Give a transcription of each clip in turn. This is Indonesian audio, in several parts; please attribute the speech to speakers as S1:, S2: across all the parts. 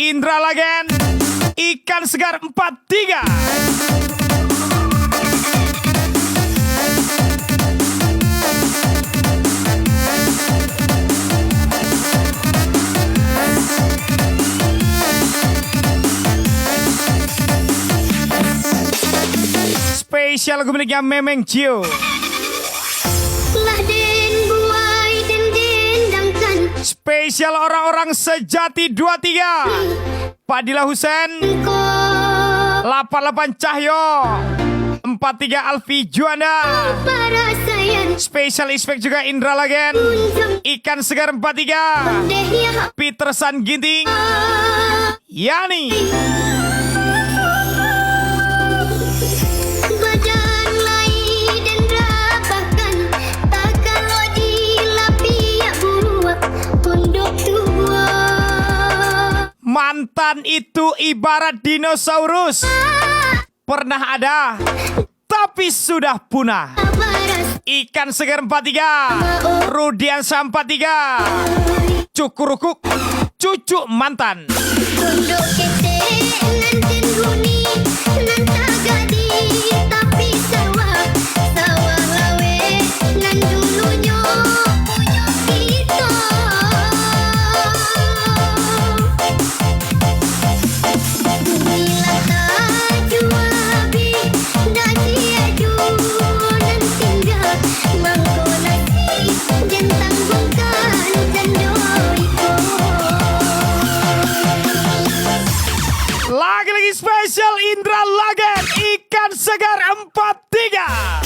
S1: Indra Lagen, ikan segar 43. Spesial lagu miliknya Memeng Cio. Spesial orang-orang sejati 23. Padilla Husen 88 Cahyo 43 Alfi Juanda. Spesial Ispek juga Indra Lagen, ikan segar 43. Peter San Ginting Yani. Mantan itu ibarat dinosaurus, pernah ada tapi sudah punah. Ikan segar 43, Rudiansa 43, Cukurukuk, cucu mantan. Lagi-lagi spesial Indra Lagen, ikan segar 43.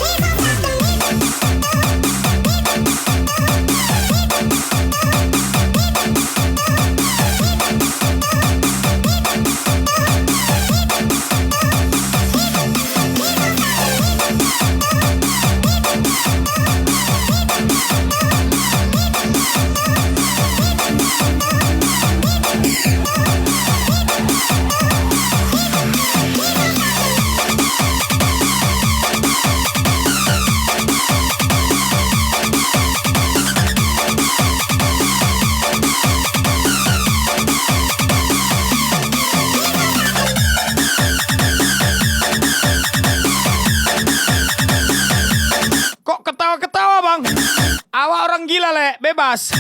S1: Awak orang gila, Le. Bebas.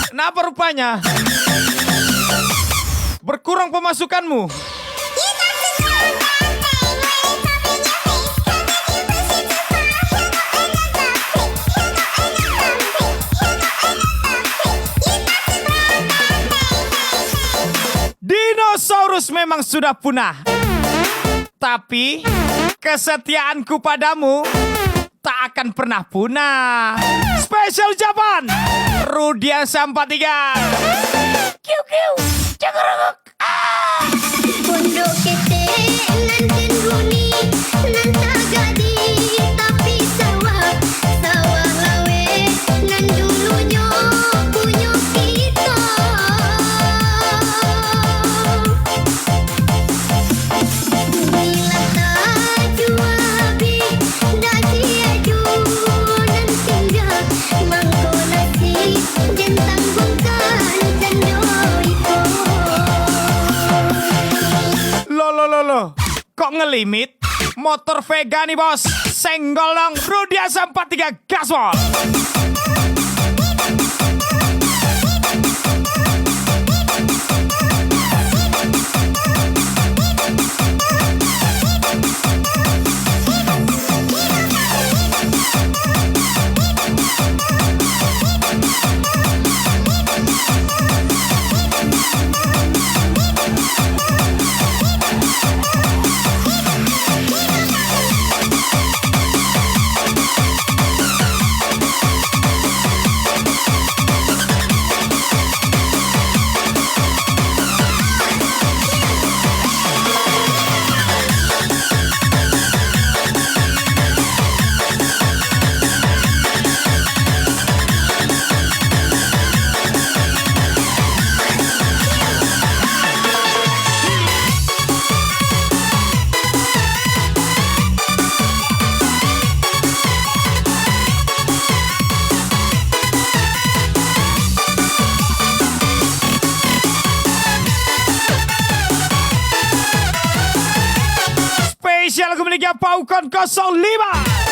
S1: Kenapa rupanya? Berkurang pemasukanmu. Dinosaurus memang sudah punah, tapi kesetiaanku padamu tak akan pernah punah. Spesial ucapan Rudiansa 43. Kiu kiu, cengkerengek. Pondok kete nanten guni nan tagadi tapi sawah lawe nan dulunya punya kita. Bila tak juabi dasi aju nan tinggal mangko nasi jentang bungkan cendoi ko. Loh, kok ngelimit? Motor Vega nih bos, senggol dong. Rudiansa 43 gaspol. 3 Paukon 05.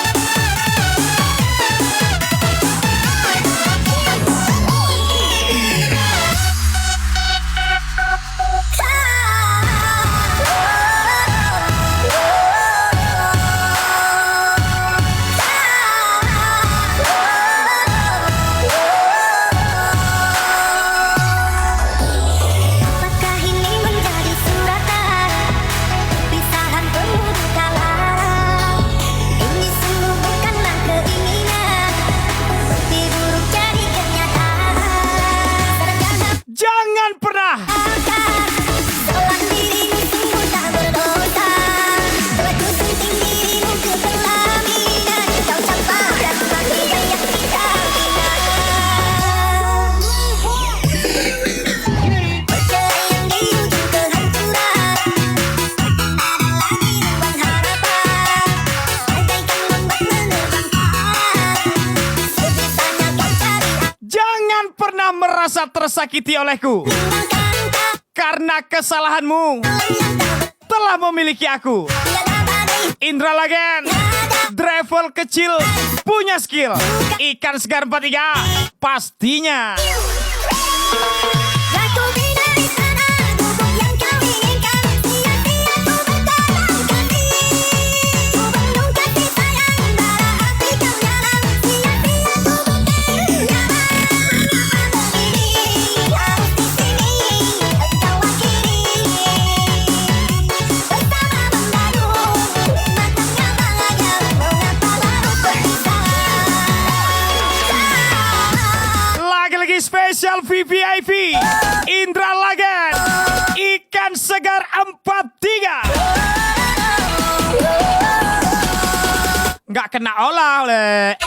S1: Merasa tersakiti olehku karena kesalahanmu telah memiliki aku. Indra Legend, driver kecil punya skill. Ikan segar 43 pastinya. Spesial VVIP Indra Legend, ikan segar 43. Nggak kena oleh.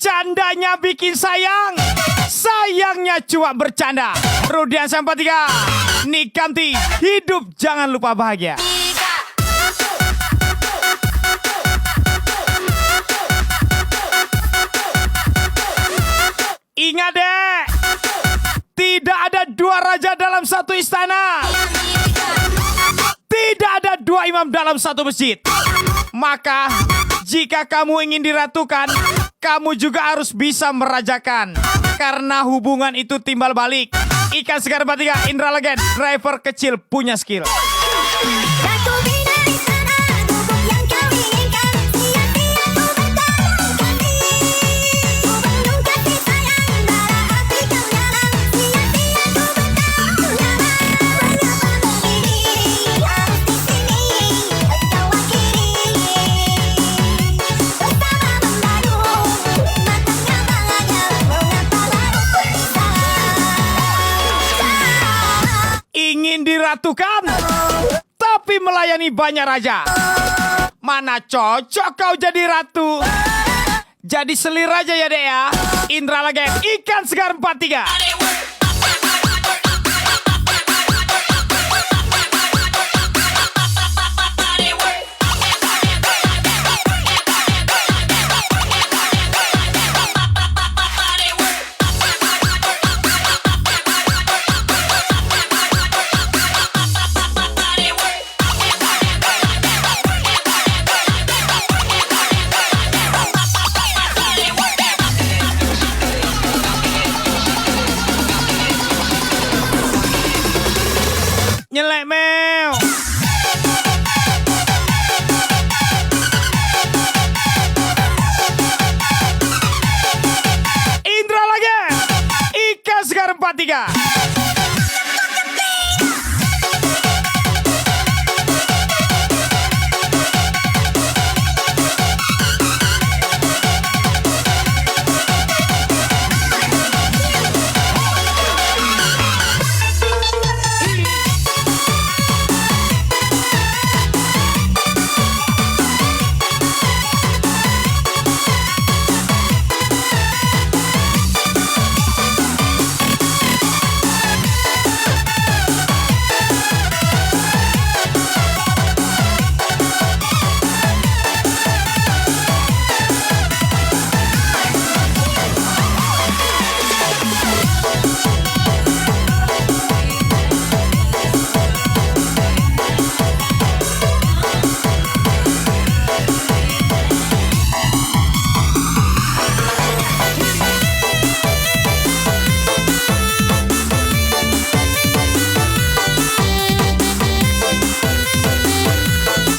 S1: Candanya bikin sayang, sayangnya cuma bercanda. Rudian 43, Nikamti, hidup jangan lupa bahagia. Ingat deh, tidak ada 2 raja dalam satu istana, tidak ada 2 imam dalam satu masjid. Maka jika kamu ingin diratukan, kamu juga harus bisa merajakan. Karena hubungan itu timbal balik. Ikan segar 43, Indra Legend, driver kecil punya skill. Ingin diratukan, tapi melayani banyak raja. Mana cocok kau jadi ratu? Jadi selir aja ya dek ya. Indra Legend, ikan segar 43. 3.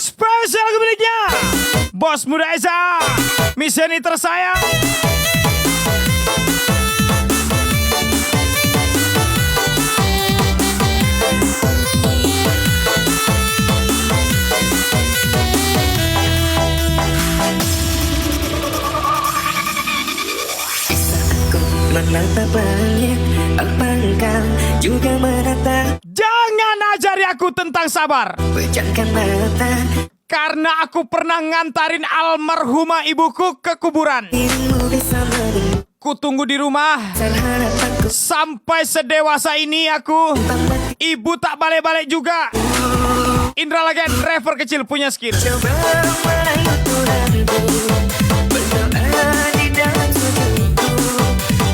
S1: Spesial lagu miliknya Bos Muda Eza, Misioni tersayang.
S2: Menatap balik, apa engkau juga menatap?
S1: Jangan ajari aku tentang sabar,
S2: Pejamkan mata,
S1: karena aku pernah ngantarin almarhumah ibuku ke kuburan.
S2: dirimu bisa menunggu
S1: Kutunggu di rumah
S2: harapanku
S1: sampai sedewasa ini aku. Ibu tak balik-balik juga. Indra Legend, driver kecil punya skill.
S2: coba merayu Tuhanku, berdoa di dalam sujudku.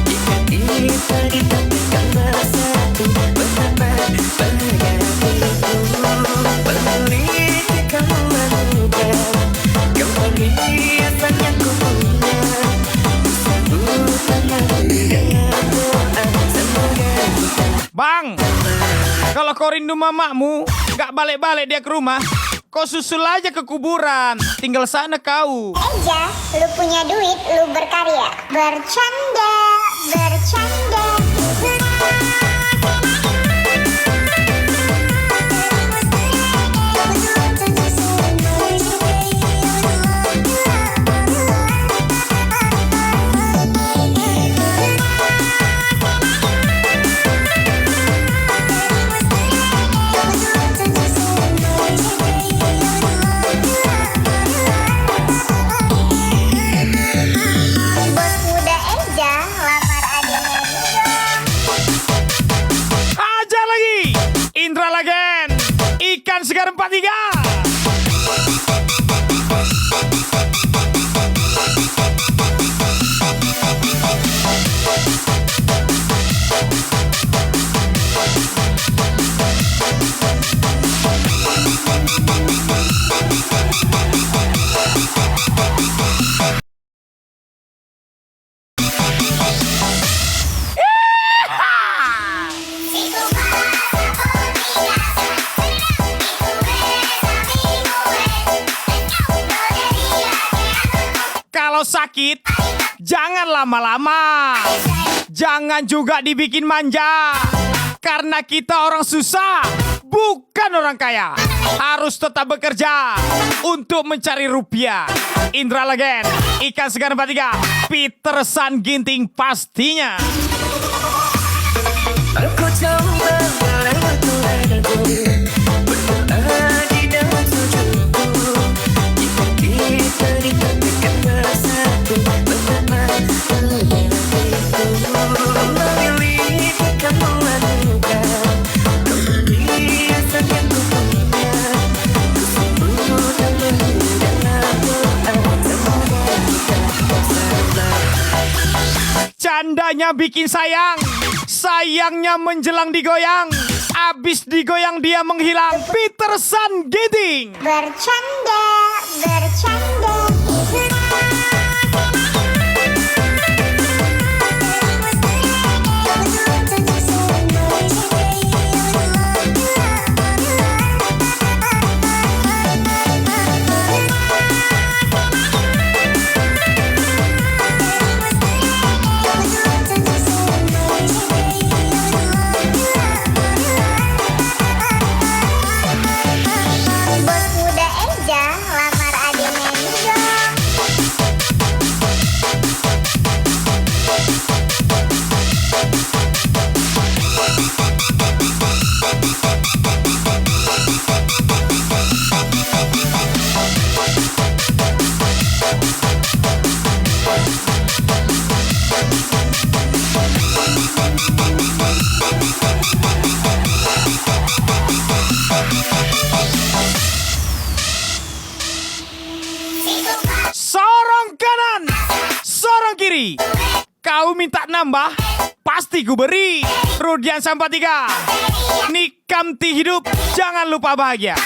S2: Jika kita ditemukan bersatu, betapa bahagiaku. Memiliki kamu anugerah, kau beri hiasan yang ku punya. Sambut tanganku dengan doa, semoga kita
S1: Bang, kalau kau rindu mamamu, gak balik-balik dia ke rumah, kau susul aja ke kuburan. Tinggal sana kau.
S3: Eja, lu punya duit, lu berkarya. Bercanda, bercanda. Bos Muda Eja lamar adiknya Ridho.
S1: Aja lagi. Indra Legend, ikan segar 43. Kalau sakit, jangan lama-lama. Jangan juga dibikin manja. Karena kita orang susah, bukan orang kaya. Harus tetap bekerja untuk mencari rupiah. Indra Legend, ikan segar 43, Petersan Ginting pastinya.
S2: Aku coba merayu Tuhanku, berdoa di dalam sujudku. Jika kita ditemukan bersatu, betapa bahagiaku. Memiliki kamu anugerah, kau beri hiasan yang ku punya. Ku sambut tanganmu dengan doa, semoga kita bersama.
S1: Candanya bikin sayang, sayangnya menjelang digoyang. Abis digoyang dia menghilang. Petersan Ginting.
S3: Bercanda, bercanda.
S1: Sorong kanan, sorong kiri. Kau minta nambah, pasti ku beri. Rudian Sampai 3. Nikmati hidup, jangan lupa bahagia.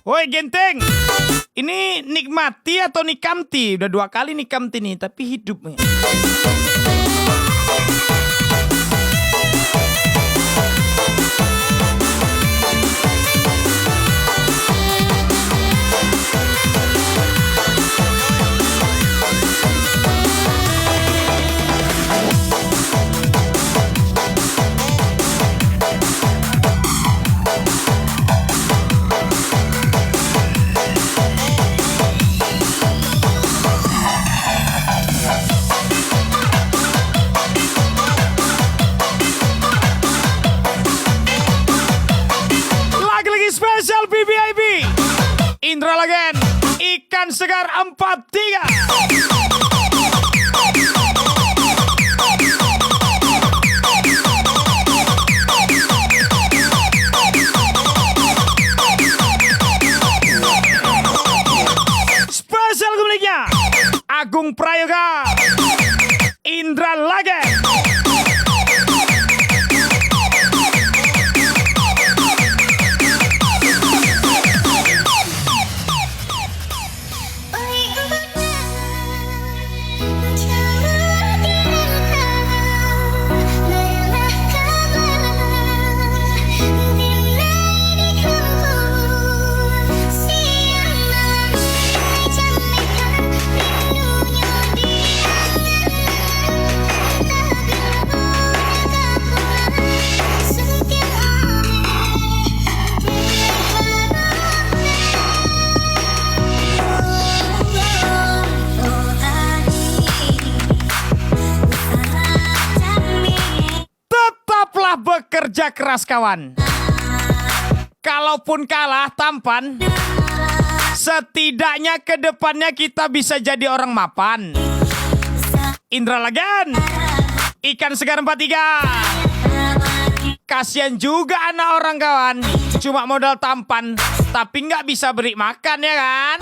S1: Woi genteng, ini nikmati atau nikamti? Udah 2 kali nikamti nih, tapi hidupnya. Spesial BBIB Indra Lagen Ikan Segar 43. Spesial pemiliknya Agung Prayoga Indra Lagen. Bekerja keras kawan. Kalaupun kalah tampan, setidaknya ke depannya kita bisa jadi orang mapan. Indra Lagen Ikan Segar 43. Kasian juga anak orang kawan, cuma modal tampan tapi nggak bisa beri makan ya kan.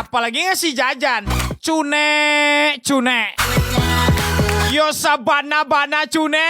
S1: Apalagi ngasih jajan. Cune Yo sabana cune.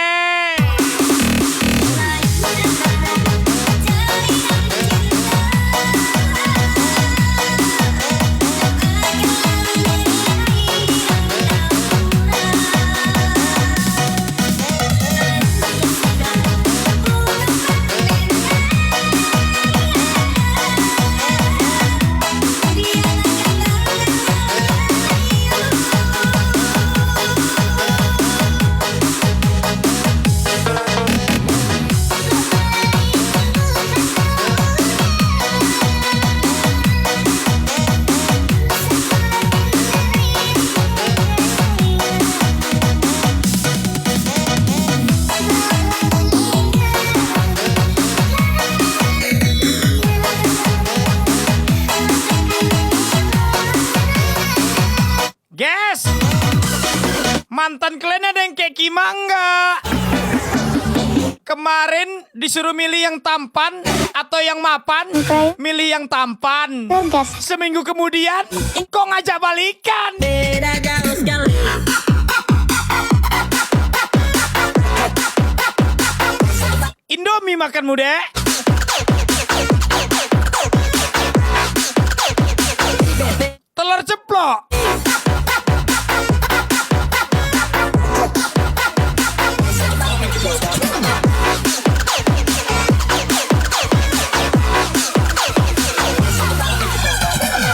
S1: Guys, mantan kalian ada yang kayak Kima enggak? Kemarin disuruh milih yang tampan atau yang mapan, milih yang tampan. Seminggu kemudian, kok ngajak balikan?
S2: Beda jauh sekali.
S1: Indomie makanmu dek. Telur ceplok.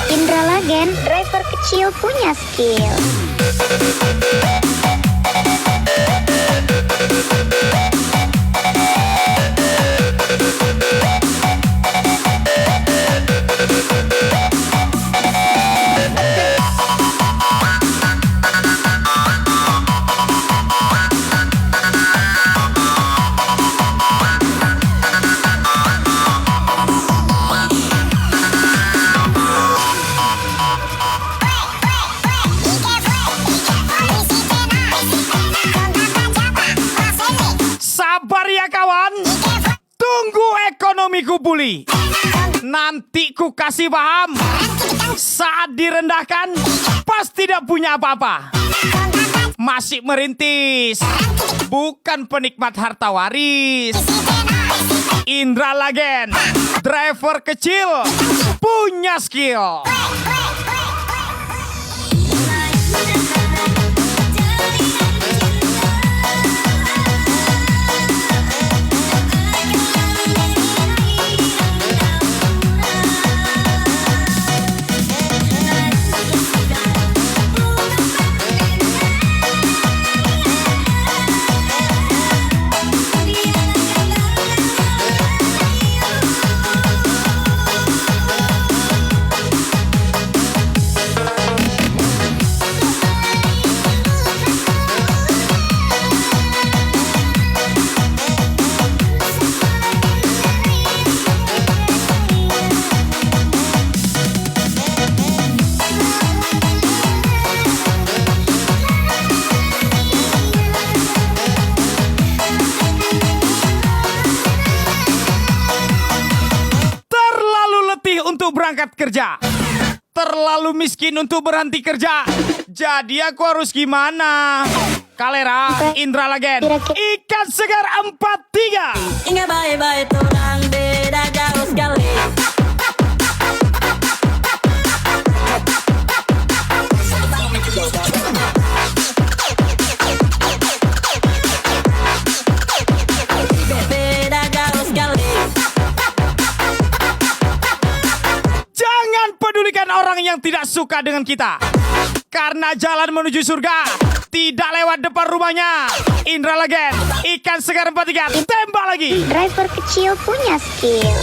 S3: Indra Lagen, driver kecil punya skill.
S1: suamiku bully. Nanti ku kasih paham. Saat direndahkan, pas tidak punya apa-apa. Masih merintis, bukan penikmat harta waris. Indra Lagen, driver kecil, punya skill. Untuk berangkat kerja, terlalu miskin untuk berhenti kerja. Jadi aku harus gimana? Kalera, Indra Lagen, ikan segar 43.
S2: Ingat baik-baik orang beda jauh sekali. Beda jauh sekali.
S1: Jangan pedulikan orang yang tidak suka dengan kita, karena jalan menuju surga tidak lewat depan rumahnya. Indra Lagen, ikan segar 43, tembak lagi.
S3: Driver kecil punya skill.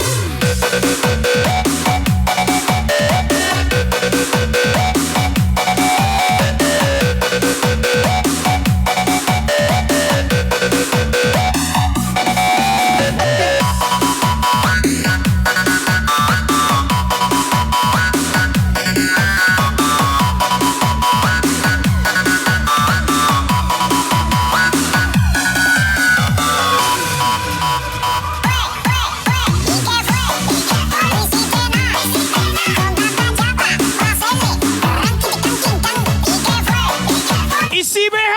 S1: Isi BH,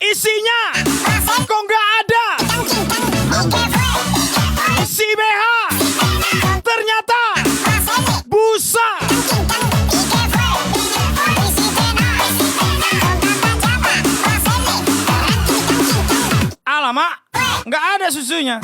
S1: isinya kok nggak ada. Isi BH, ternyata busa. Alamak, nggak ada susunya.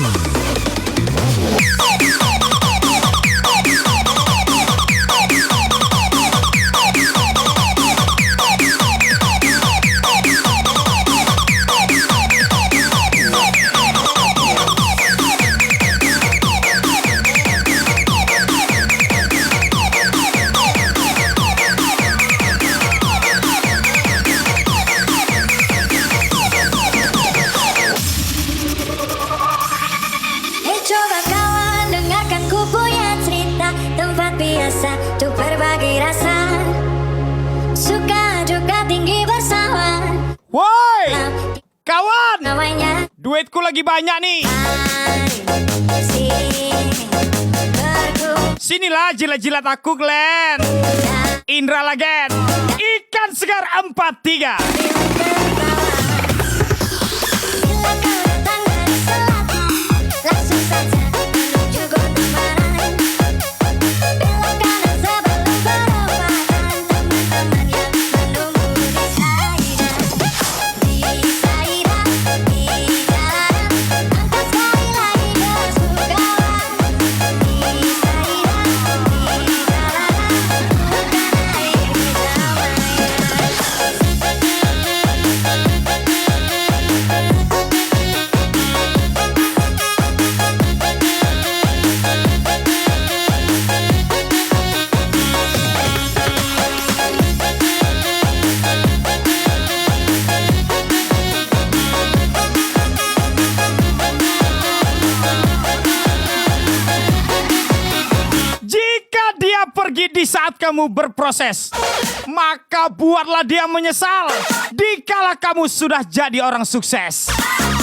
S4: Coba kawan dengarkan ku punya cerita, tempat biasa untuk berbagi rasa, suka juga tinggi bersama.
S1: Woi, kawan,
S4: Namanya
S1: duitku lagi banyak nih. Sinilah jilat-jilat aku, Glenn. Indra Lagen, ikan segar 43.
S4: Langsung saja menuju kota Barat. Belok kanan sebelum perempatan, teman-teman yang menunggu di Saida. Di Saida, di jalanan, angkat sekali lagi kesukawan. Di Saida, di jalanan, bukan air
S1: Jika dia pergi di saat kamu berproses, maka buatlah dia menyesal dikala kamu sudah jadi orang sukses.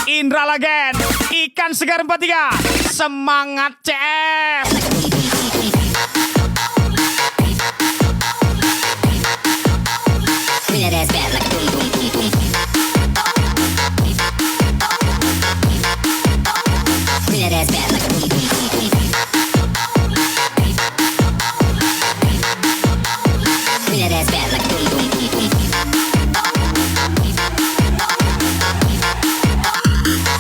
S1: Indra Lagen, Ikan Segar 43. Semangat CS.
S4: Bring that ass back like boom boom boom boom. Bring that ass back like boom boom boom boom. Bring that ass back like boom boom boom boom.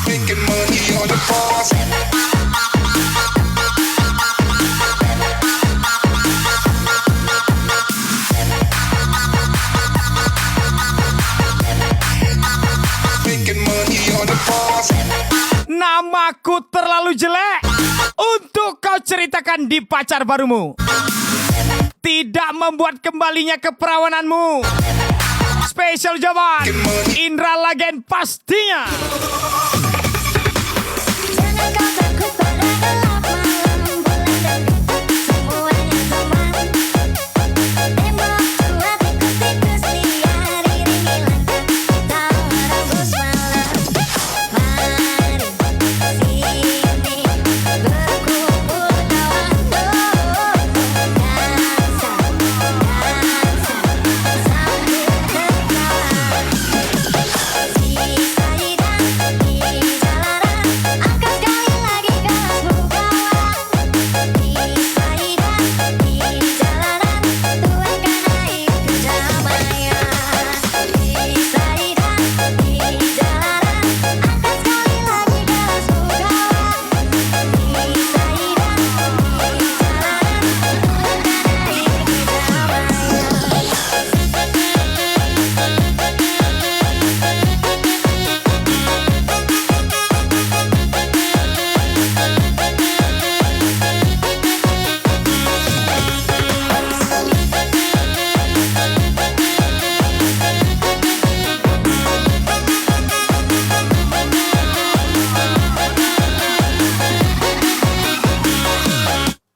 S5: Making money on the pause. Making money on the pause.
S1: Namaku terlalu jelek untuk kau ceritakan di pacar barumu. Tidak membuat kembalinya keperawananmu. Spesial jawaban Indra Lagen pastinya.
S4: Jangan kau takut pada gelap malam, bulan dan bintang semuanya teman. Tembokku hatiku tikus liar, iringi langkah tahu rebus malam. Mari sini berkumpul kawan, dansa sambil tertawa. Si Saida di jalanan, angkat sekali lagi kelasmu kawan. Si Saida di jalanan, tuangkan air kedamaian. Si Saida di jalanan, angkat sekali lagi kelasmu kawan. Si Saida di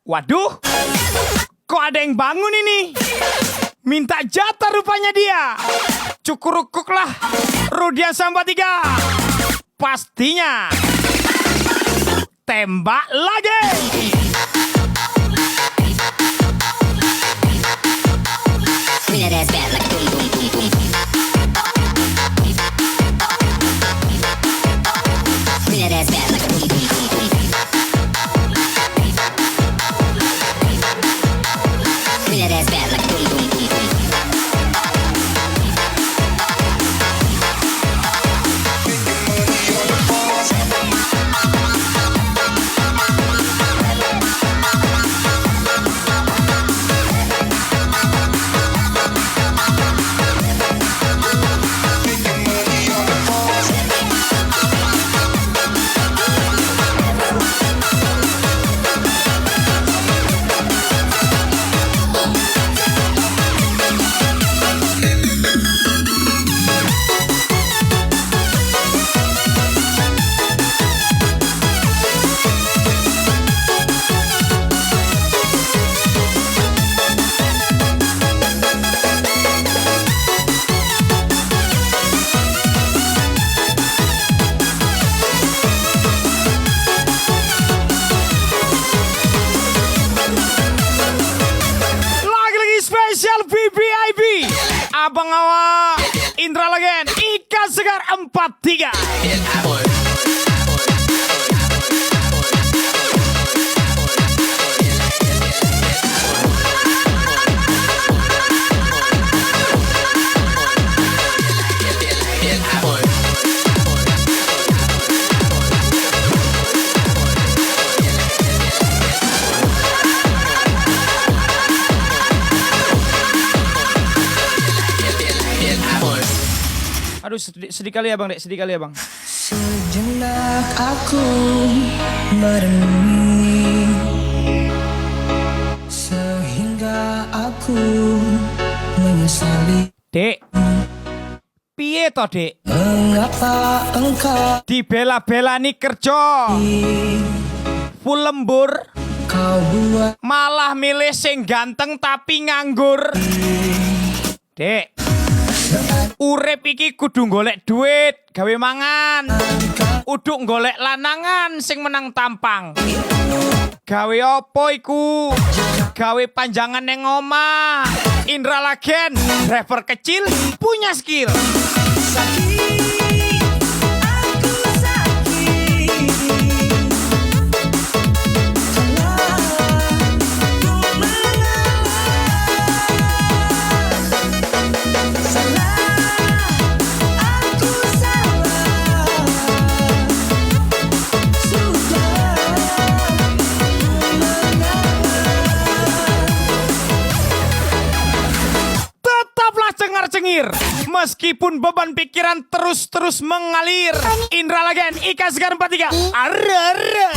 S1: Waduh, kok ada yang bangun ini? Minta jatah rupanya dia. Cukurukuk lah, Rudian Samba 3. Pastinya tembak lagi.
S4: Bring that ass back like boom boom boom boom. Bring that ass back like boom boom boom boom. Bring that ass back like boom boom boom boom.
S1: Lagi-lagi spesial VVIP. Abang Awak, Indra Lagen, Ikan Segar 43. Aduh, sedih kali ya bang, Dek, sedih kali ya bang.
S2: Sejenak aku merenungi, sehingga aku menyesali.
S1: Dek, piye toh Dek?
S2: Mengapa engkau
S1: Dibela-bela nih kerja full lembur,
S2: kau buat
S1: malah milih sing ganteng tapi nganggur. Dek,
S2: saat
S1: Urip iki kudu golek duit, gawe mangan. Uduk golek lanangan sing menang tampang. Gawe opo iku? Gawe panjangan neng omah. Indra Lagen, rapper kecil punya skill. Tetaplah cengar-cengir, meskipun beban pikiran terus-terus mengalir. Indra Lagen, Ika Segar 43. Arre.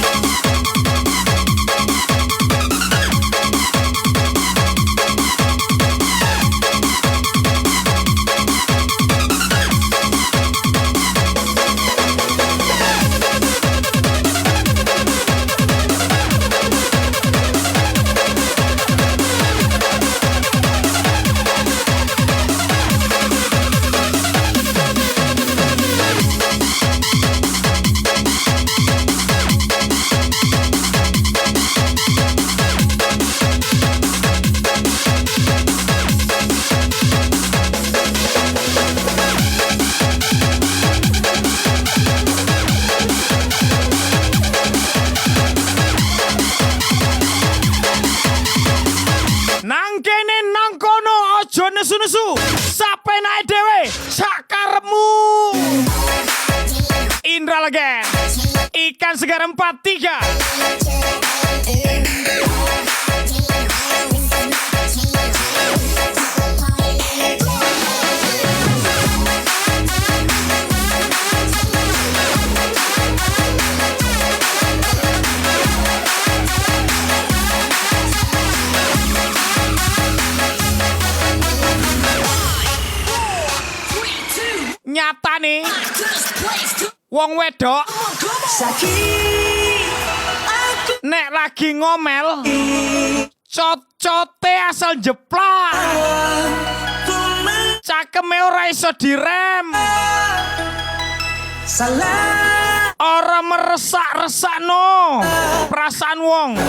S1: Nang kene nang kono aja nesu-nesu. Sampai naik dewe sakarepmu. Indra Lagen, Ikan Segar 43. Nyata nih, wong wedok nek lagi ngomel, cocote asal jeplak, cakeme ora iso direm, ora meresak-resakno perasaan wong.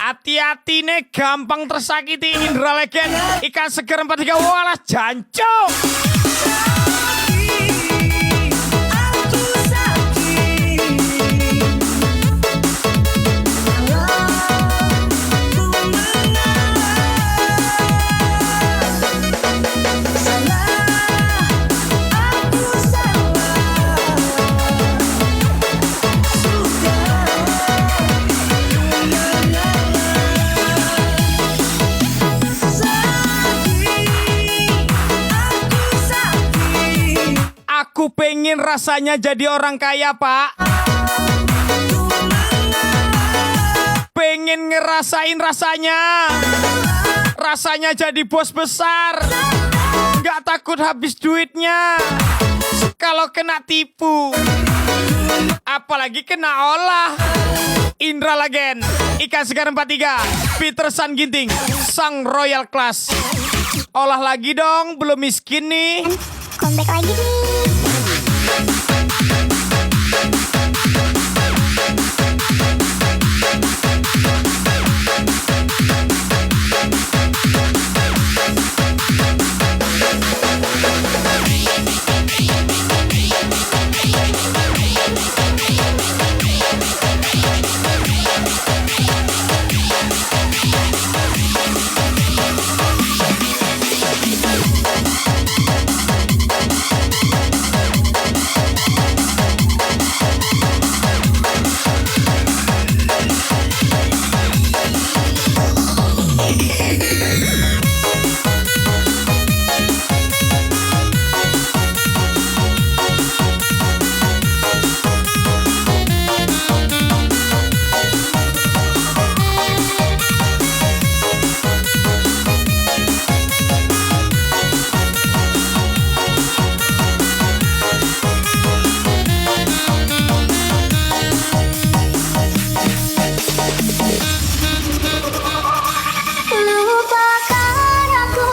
S1: Hati-hati nih gampang tersakiti. Indra Lagen, Ikan Segar 43. Walah jancuk. Aku pengen rasanya jadi orang kaya, Pak. Pengen ngerasain rasanya. Rasanya jadi bos besar. Gak takut habis duitnya kalau kena tipu, apalagi kena olah. Indra Lagen, Ikan Segar 43, Petersan Ginting, sang Royal Class. Olah lagi dong, belum miskin nih.
S3: Comeback lagi nih.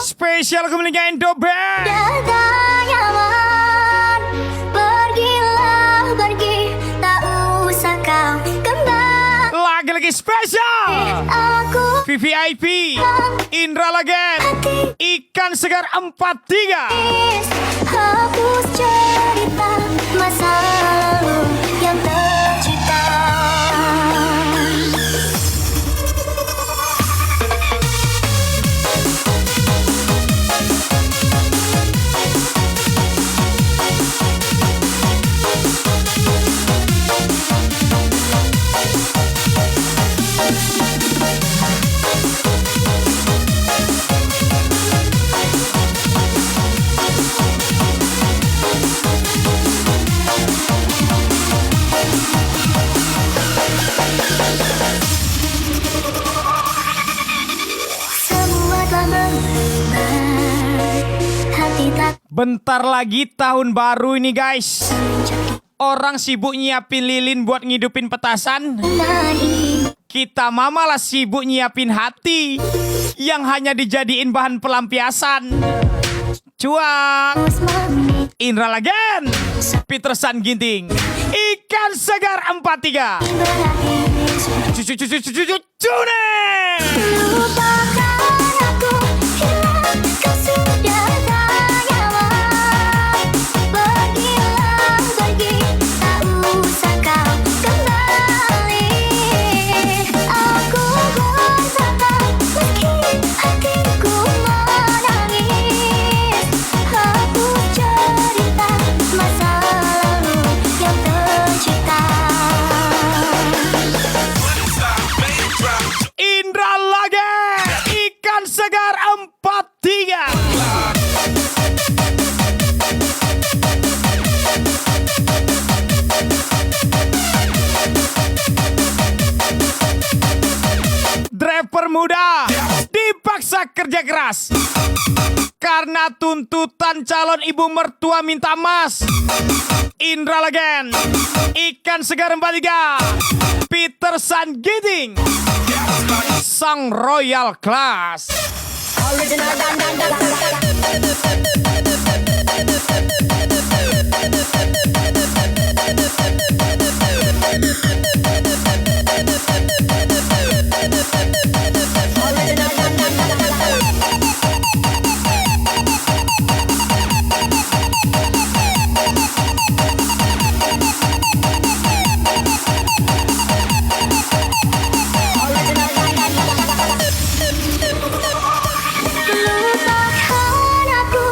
S1: Spesial kemenangan Indo Band.
S3: Dadah.
S1: spesial
S4: Aku
S1: VVIP Indra Legend Ikan Segar 43.
S4: hapus cerita masa lalu yang tercipta. Semua telah berubah, hati tak
S1: Bentar lagi tahun baru ini guys. Orang sibuk nyiapin lilin buat ngidupin petasan.
S4: lagi.
S1: Kita malah sibuk nyiapin hati yang hanya dijadiin bahan pelampiasan. Cuak.
S4: Terus menit
S1: Indra Legend Petersan Ginting Ikan Segar 43.
S4: berakhir.
S1: Cune.
S4: Lupakan aku, hilang kau sudah tak nyaman. Pergilah pergi, tak usah kau kembali. Aku bersabar meski hatiku menangis. Hapus cerita masa lalu yang tercipta.
S1: Indra Legend Ikan Segar 43. Driver muda dipaksa kerja keras karena tuntutan calon ibu mertua minta emas. Indra Legend Ikan Segar 43. Petersan Ginting Sang Royal Class.
S4: Lupakan aku,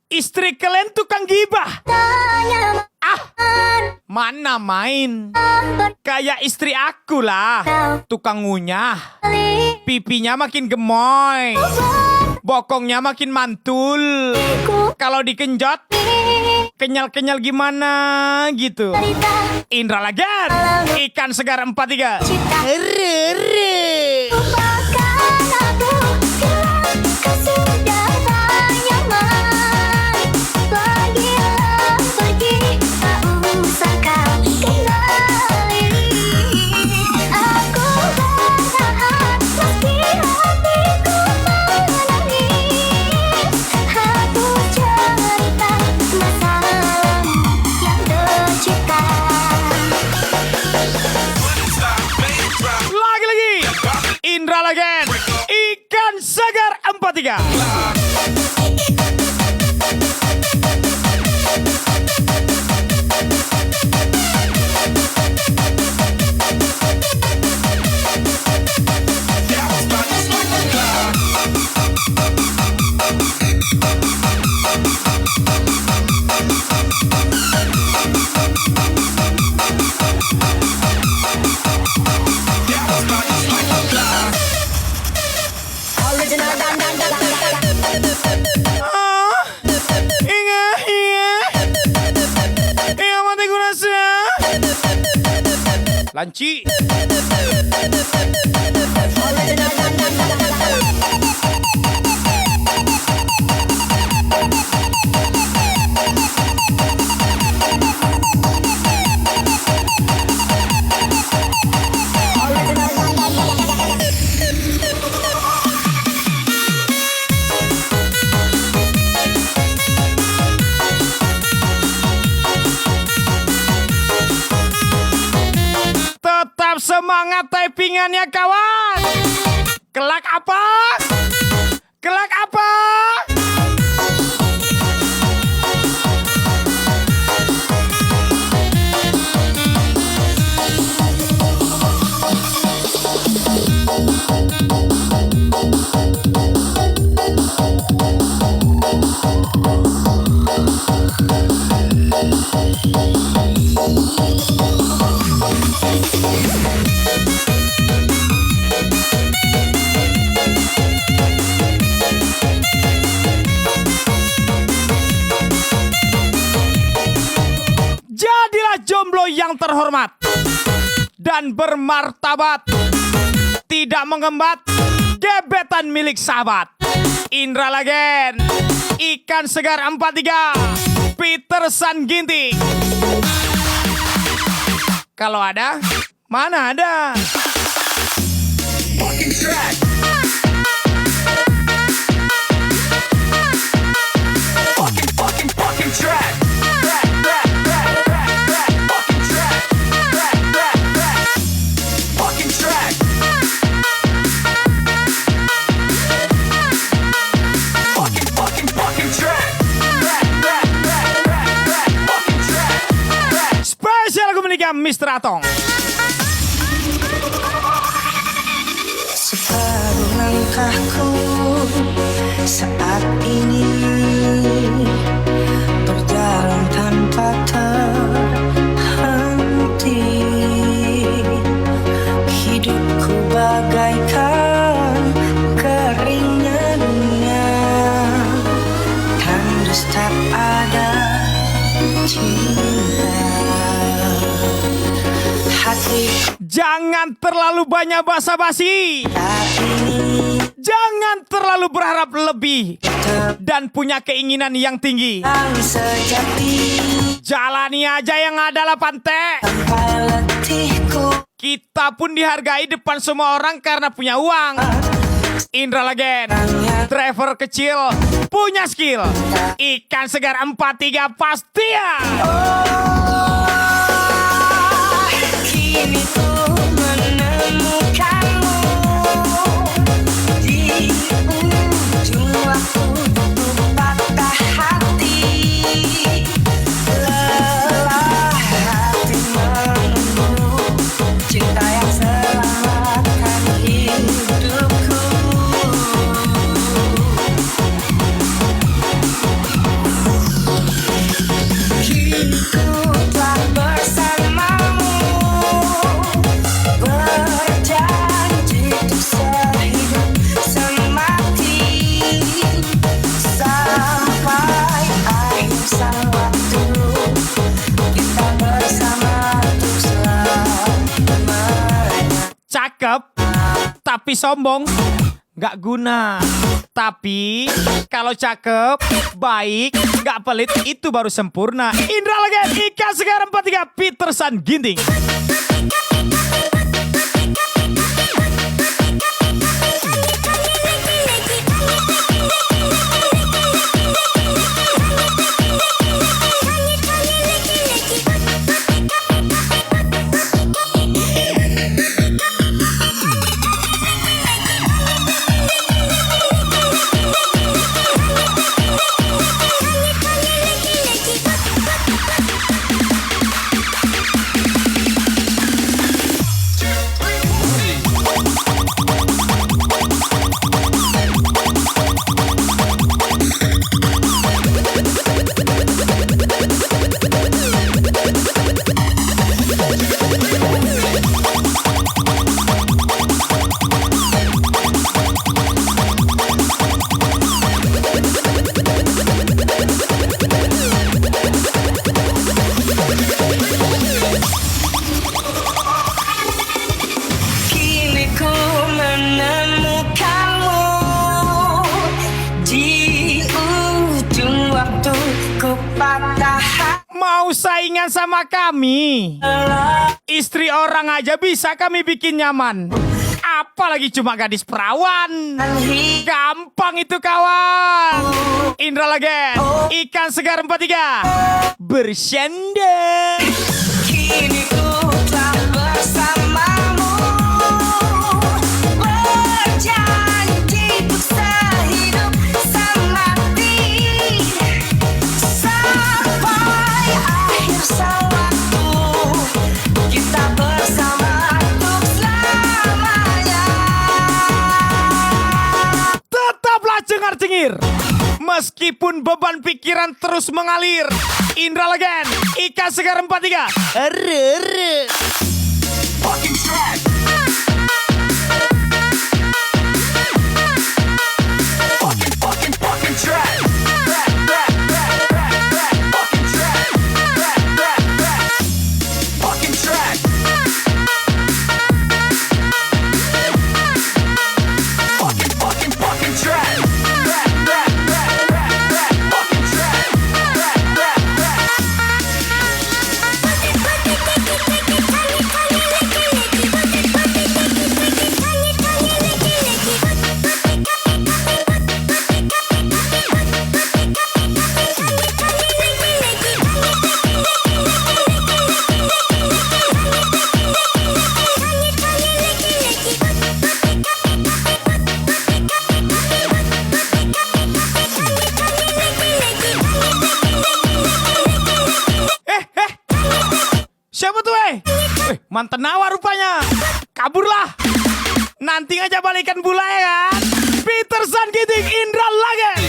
S1: Istri kalian tukang gibah.
S4: tak nyaman.
S1: Mana main kayak istri aku lah. Tukang ngunyah, pipinya makin gemoy, bokongnya makin mantul. Kalau dikenjot kenyal-kenyal gimana gitu. Indra Legend Ikan Segar 43. Rere.
S4: Lupakan aku, hilang kau sudah tak nyaman. Pergilah pergi, tak usah kau kembali. Aku bertahan meski hatiku menangis. Hapus cerita masa lalu yang tercipta.
S1: Lagi-lagi Indra Legend Ikan Segar 43. Lanci. Tetap Semangat typingannya kawan. Kelak apa? Kelak apa? Jadilah jomblo yang terhormat dan bermartabat, tidak mengembat gebetan milik sahabat. Indra Lagen, Ikan Segar 43, Petersan Ginting. Kalau ada, mana ada?
S5: Fucking track. Fucking track. Fucking track. Fucking track.
S1: Spesial lagu menikah Mr. Atong.
S2: Separuh langkahku saat ini berjalan tanpa terhenti. Hidupku bagaikan keringnya dunia, tandus tak ada cinta. Hatiku
S1: Jangan terlalu banyak basa-basi. Jangan terlalu berharap lebih dan punya keinginan yang tinggi.
S2: sejati
S1: Jalani aja yang adalah pantai.
S2: sampai letihku.
S1: Kita pun dihargai depan semua orang karena punya uang. Indra Lagen, driver kecil, punya skill. Ikan Segar 43 pasti ya.
S2: Kini ku menemukanmu di ujung waktu ku patah hati. Lelah hati menunggu cinta yang selamatkan hidupku. Kini ku telah bersamamu, berjanji untuk sehidup semati, sampai akhir sang waktu kita bersama untuk selamanya.
S1: Cakep, tapi sombong, gak guna. Tapi kalau cakep, baik, gak pelit, itu baru sempurna. Indra Lagen, Ikan Segar 43, Petersan Ginting. Mau saingan sama kami? Istri orang aja bisa kami bikin nyaman, apalagi cuma gadis perawan. Gampang itu kawan. Indra Lagen, Ikan Segar 43, bersenda.
S2: Kini ku telah bersamamu
S1: hadir. Meskipun beban pikiran terus mengalir, Indra Legend, Ika Segar 43. Arre.
S2: Fucking track. Fucking track. Fucking track. Fucking track.
S1: Siapa tuh mantan Nawa rupanya. Kaburlah. Nanti aja balikan pula ya kan. Peterson Giting, Indra Legend.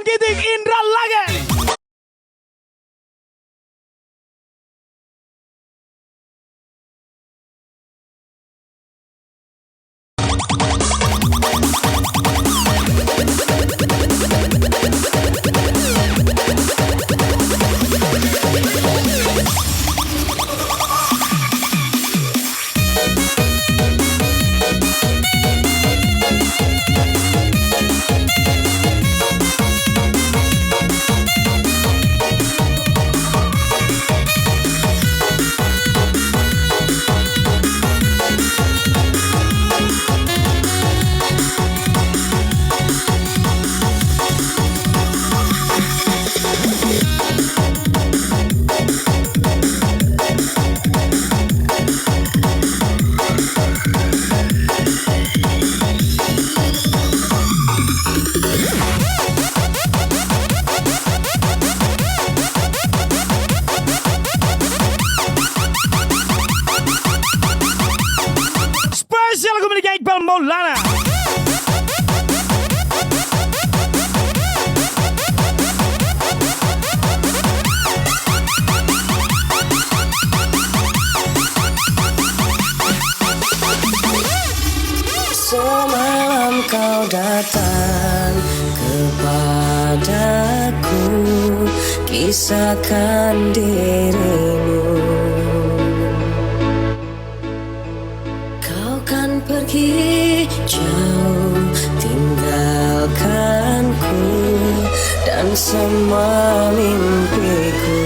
S1: Giting, Indra Legend. Spesial lagu milik Iqbal Maulana.
S2: Semalam kau datang kepadaku, kisahkan dirimu. Kau kan pergi jauh, tinggalkanku dan semua mimpiku.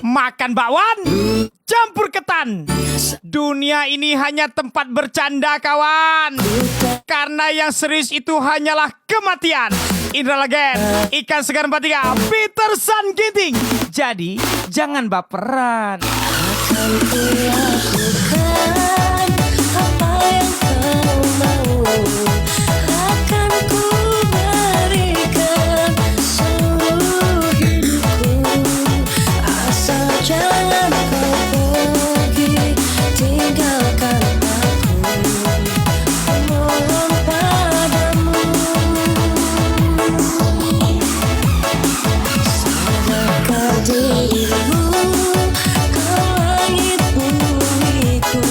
S1: Makan bakwan, campur ketan. Dunia ini hanya tempat bercanda kawan. Karena yang serius itu hanyalah kematian. Indra Legend, Ikan Segar 43, Peterson Giting. Jadi jangan baperan.
S2: Akan kulakukan apa yang kau mau. Akan ku berikan seluruh hidupku. Asal jangan kau pergi, tinggalkan aku. Mohon padamu. Sadarkah dirimu, kau langit bumiku.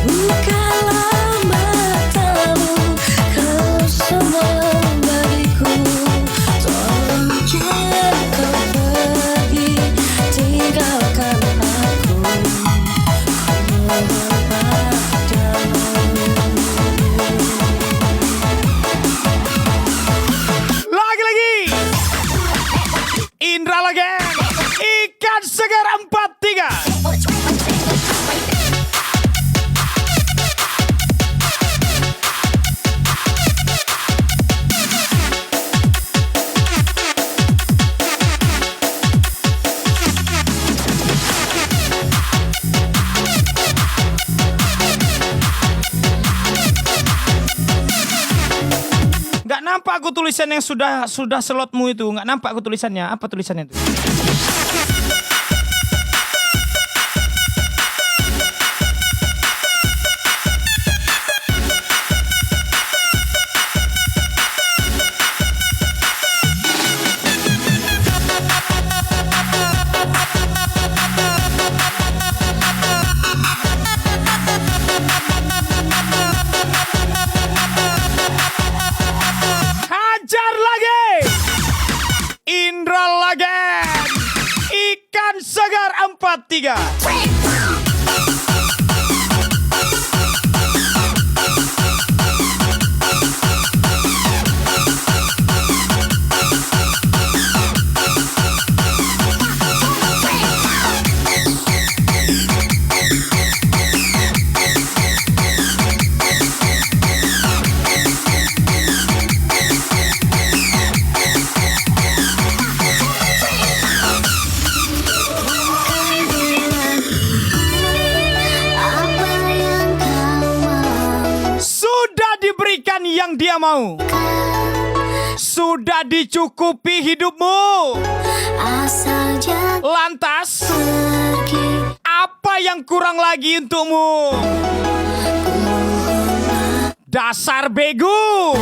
S2: Bukalah matamu, kau semua bagiku. Tolong jangan kau pergi, tinggalkan aku. Mohon padamu.
S1: Lagi-lagi Indra Legend, Ikan Segar 43. Nggak nampak aku tulisan yang sudah slotmu itu. Nggak nampak aku tulisannya. Apa tulisannya itu? 3. Diberikan yang dia mau, sudah dicukupi hidupmu.
S4: Asal jangan
S1: Lantas,
S4: pergi.
S1: apa yang kurang lagi untukmu? Dasar bego.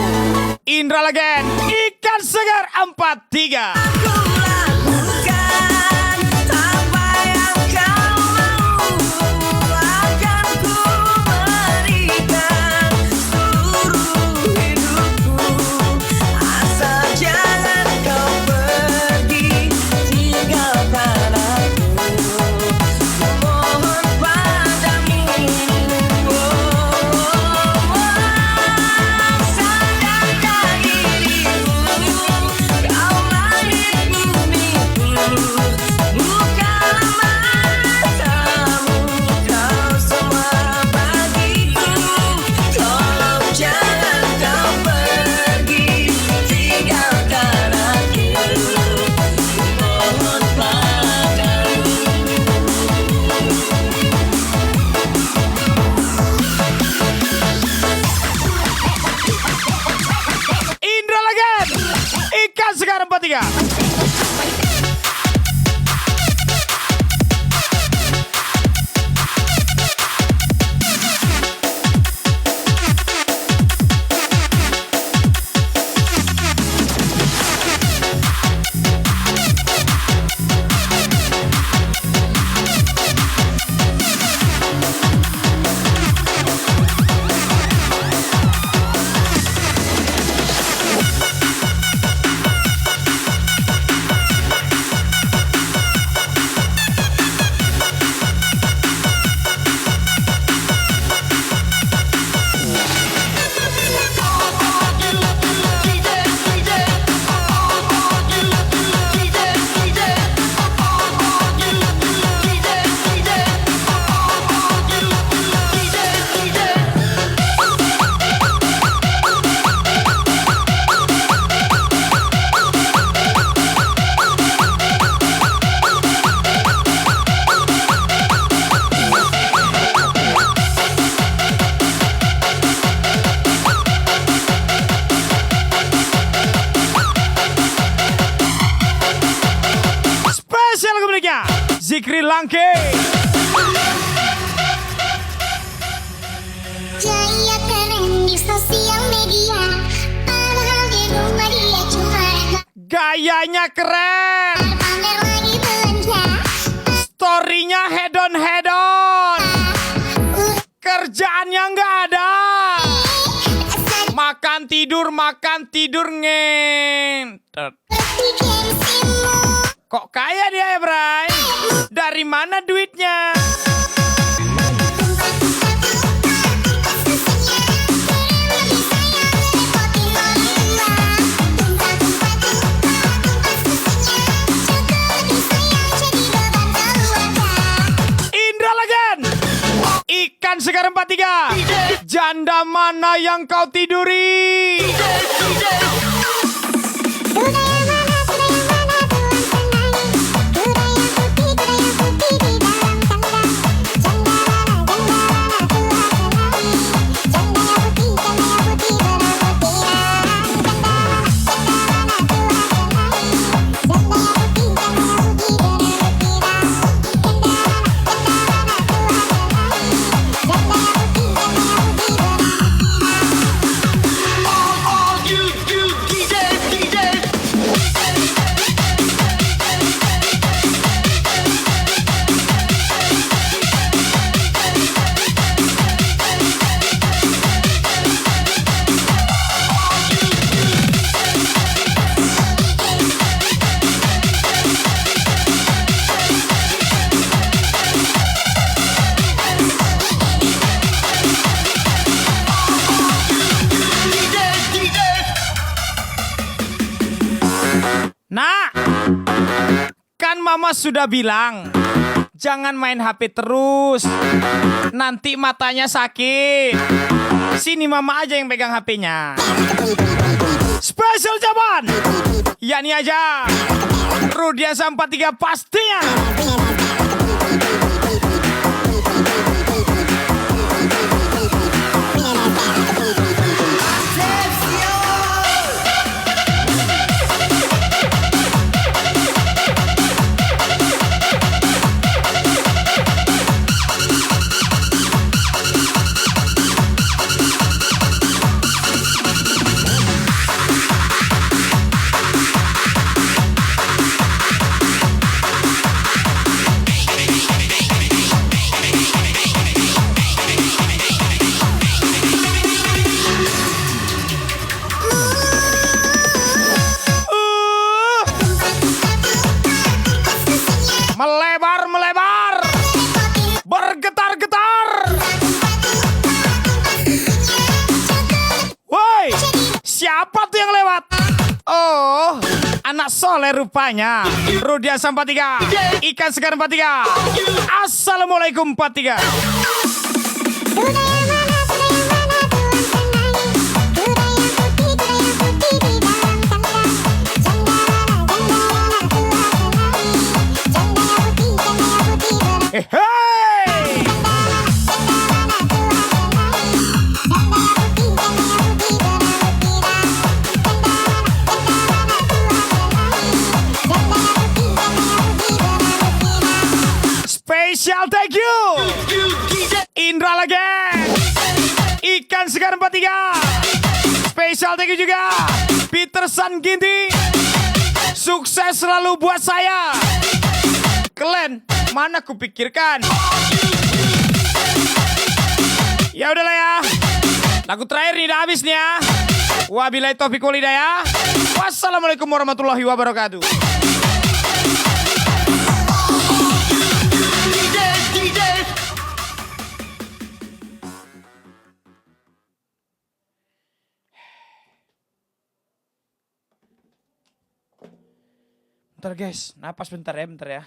S1: Indra Legend, ikan segar 43. Sekarang 43. Zikri Langke.
S3: Jaya keren di sosial media, padahal di rumah dia cuma
S1: Gayanya keren,
S3: pamer lagi belanja.
S1: storynya head on, kerjaannya nggak ada, makan tidur ngentot.
S3: Bikin simu
S1: Kok kaya dia ya, Bray? Dari mana duitnya? Indra Legend, ikan segar 43. Janda mana yang kau tiduri? Kan mama sudah bilang, jangan main HP terus, nanti matanya sakit. Sini mama aja yang pegang HP-nya. Spesial jawaban, yakni aja Rudiasa 43 pastinya. Melebar, bergetar-getar. Woi, siapa tuh yang lewat? Oh, anak soleh rupanya. Rudiasa 43, ikan segar 43. Assalamualaikum 43. Hey! Special thank you Indra lagi, ikan segar 43. Special thank you juga Peterson Ginting. Sukses selalu buat saya. Kalian mana kupikirkan. Ya udahlah ya. Lagu terakhir nih udah habis nih ya. Wabillahi taufiq wal hidayah. Wassalamualaikum warahmatullahi wabarakatuh. Bentar guys, napas bentar ya.